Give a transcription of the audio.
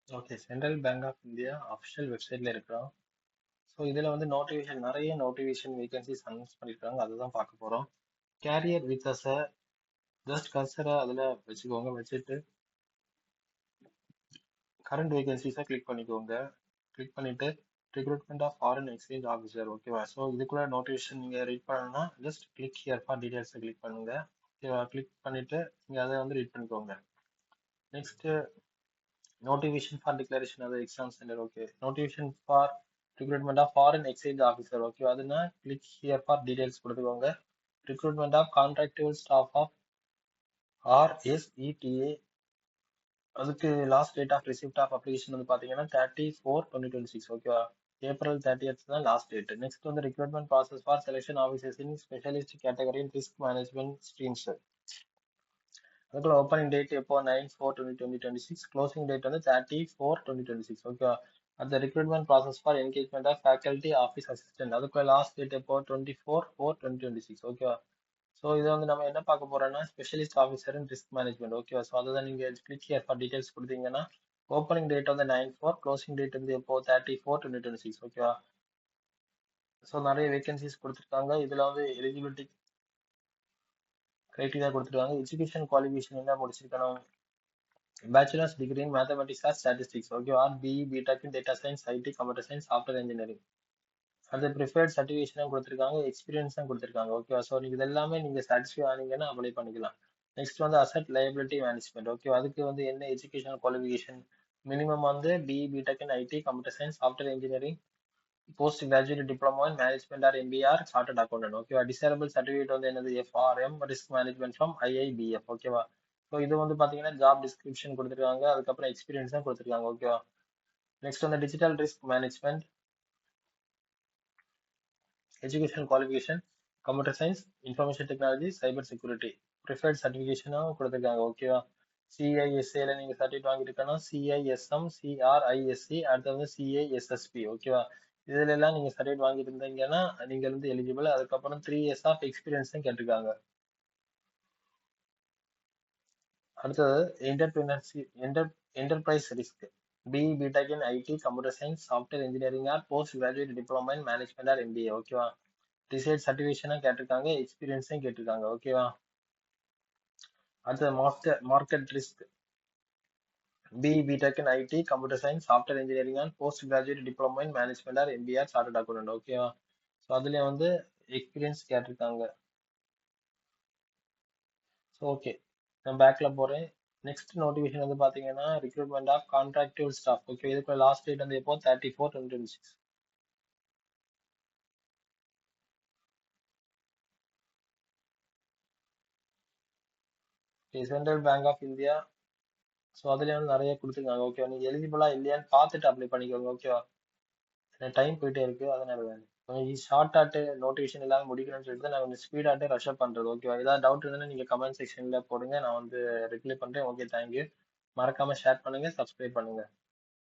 Okay. Central bank of India official வெப்சைட்ல இருக்கிறோம். So இதில் வந்து நிறைய நோட்டிஃபிகேஷன் வேகன்சிஸ் அனௌன்ஸ் பண்ணியிருக்காங்க. அதை தான் பார்க்க போகிறோம். கேரியர் வித் அஸை ஜஸ்ட் கர்சரை அதில் வச்சுக்கோங்க. வச்சுட்டு கரண்ட் வேகன்சிஸை கிளிக் பண்ணிக்கோங்க. கிளிக் பண்ணிட்டு recruitment of foreign exchange officer. ஓகேவா? ஸோ இதுக்குள்ள நோட்டிஃபிகேஷன் நீங்கள் ரீட் பண்ணணும்னா ஜஸ்ட் கிளிக் ஹியர் ஃபார் டீடைல்ஸை கிளிக் பண்ணுங்க. ஓகேவா? கிளிக் பண்ணிட்டு நீங்கள் அதை வந்து ரீட் பண்ணிக்கோங்க. Next notification for declaration of the exam center. Okay, notification for recruitment of foreign exchange officer. Okay, aduna click here for details கொடுத்துக்கோங்க. recruitment of contractual staff of RSETA. அதுக்கு last date of receipt of application வந்து பாத்தீங்கன்னா 30/4/2026. ஓகேவா? April 30th தான் last date. Next வந்து recruitment process for selection officers in specialist category in risk management streams. அதுக்குள்ள opening date எப்போ 9/4/2026, closing date வந்து 30/4/2026. ஓகேவா? அந்த recruitment process for engagement of faculty office assistant, அதுக்குள்ள லாஸ்ட் டேட் எப்போ 24/4/2026. ஓகேவா? ஸோ இதை வந்து நம்ம என்ன பார்க்க போறோம்னா ஸ்பெஷலிஸ்ட் ஆஃபீஸர் இன் ரிஸ்க் மேனேஜ்மெண்ட். ஓகேவா? ஸோ அதை தான் நீங்க கிளிக் ஹியர் ஃபார் டீடைல்ஸ் கொடுத்தீங்கன்னா ஓப்பனிங் டேட் வந்து 9/4, க்ளோசிங் டேட் வந்து எப்போ 30/4/2026. ஓகேவா? ஸோ நிறைய வேகன்சிஸ் கொடுத்துருக்காங்க. இதுல வந்து எலிஜிபிலிட்டி கிரைட்டீரியா கொடுத்துருக்காங்க. எஜுகேஷன் குவாலிஃபிகேஷன் என்ன முடிச்சிருக்கணும்? Bachelors degree in mathematics or statistics. Okay. Or BE BTech in data science, IT, computer science, software engineering. அது ப்ரிஃபர்ட் சர்டிஃபிகேஷனும் கொடுத்துருக்காங்க, எக்ஸ்பீரியன்ஸும் கொடுத்துருக்காங்க. ஓகேவா? ஸோ நீங்கள் இதெல்லாமே நீங்கள் சாட்டிஸ்ஃபை ஆனீங்கன்னா அப்ளை பண்ணிக்கலாம். நெக்ஸ்ட் வந்து அசட் லைபிலிட்டி மேனேஜ்மெண்ட். ஓகே. அதுக்கு வந்து என்ன எஜுகேஷன் குவாலிஃபிகேஷன்? மினிமம் வந்து BE BTech in IT, computer science, software engineering, post graduate diploma in management R MBA, chartered accountant. ஓகேவா? டிசேரபிள் சர்டிஃபிகேட் வந்து என்னது? FRM risk management from IIBF. ஓகேவா? So இது வந்து பார்த்தீங்கன்னா ஜாப் டிஸ்கிரிப்ஷன் கொடுத்துருக்காங்க, அதுக்கப்புறம் எக்ஸ்பீரியன்ஸ் தான் கொடுத்துருக்காங்க. ஓகேவா? நெக்ஸ்ட் வந்து digital risk management education qualification computer science, information technology, cyber security. Preferred சர்டிஃபிகேஷனும் கொடுத்துருக்காங்க. ஓகேவா? சிஐஎஸ்ஏல நீங்கள் சர்டிஃபிகேட் வாங்கியிருக்கணும். சிஐஎஸ்எம், சிஆர்ஐஎஸ்சி, அடுத்து வந்து சிஐஎஸ்எஸ்பி. ஓகேவா? இதுல எல்லாம் நீங்க சர்டிஃபிகேட் வாங்கிட்டு இருந்தீங்கன்னா நீங்க வந்து எலிஜிபிள். அதுக்கப்புறம் 3 இயர்ஸ் ஆஃப் எக்ஸ்பீரியன்ஸும் கேட்டிருக்காங்க. அடுத்தது enterprise risk. BE BTech in IT, computer science, software engineering or post graduate diploma in management or MBA. ஓகேவா? டிசைட் சர்டிஃபிகேஷனும் கேட்டிருக்காங்க, எக்ஸ்பீரியன்ஸும் கேட்டிருக்காங்க. ஓகேவா? அடுத்தது market risk. BE BTech in IT, Computer Science, Software Engineering and Postgraduate Diploma in Management or MBA Chartered Accountant. ஓகேவா? So அதுல வந்து எக்ஸ்பீரியன்ஸ் கேட்டிருக்காங்க. ஸோ ஓகே, நான் பேக்ல போறேன். நெக்ஸ்ட் நோட்டிஃபிகேஷன் வந்து பாத்தீங்கன்னா recruitment of contractive staff. Okay. இதுக்கு லாஸ்ட் டேட் வந்து எப்போ 34/2026. Central bank of India. So அதுல வந்து நிறைய கொடுத்துருக்காங்க. ஓகே, நீங்க எலிஜிபிளா இல்லையான்னு பார்த்துட்டு அப்ளை பண்ணிக்கோங்க. ஓகேவா? டைம் போயிட்டே இருக்கு, அதனால தான் கொஞ்சம் ஷார்ட் ஆட்டு நோட்டிஃபிகேஷன் எல்லாமே முடிக்கணும்னு சொல்லிட்டு நான் கொஞ்சம் ஸ்பீட் ஆட்டு ரஷ்அப் பண்றது. ஓகேவா? ஏதாவது டவுட் இருந்தாலும் நீங்க கமெண்ட் செக்ஷன்ல போடுங்க, நான் வந்து ரிப்ளை பண்றேன். Okay, thank you. மறக்காம ஷேர் பண்ணுங்க, சப்ஸ்கிரைப் பண்ணுங்க.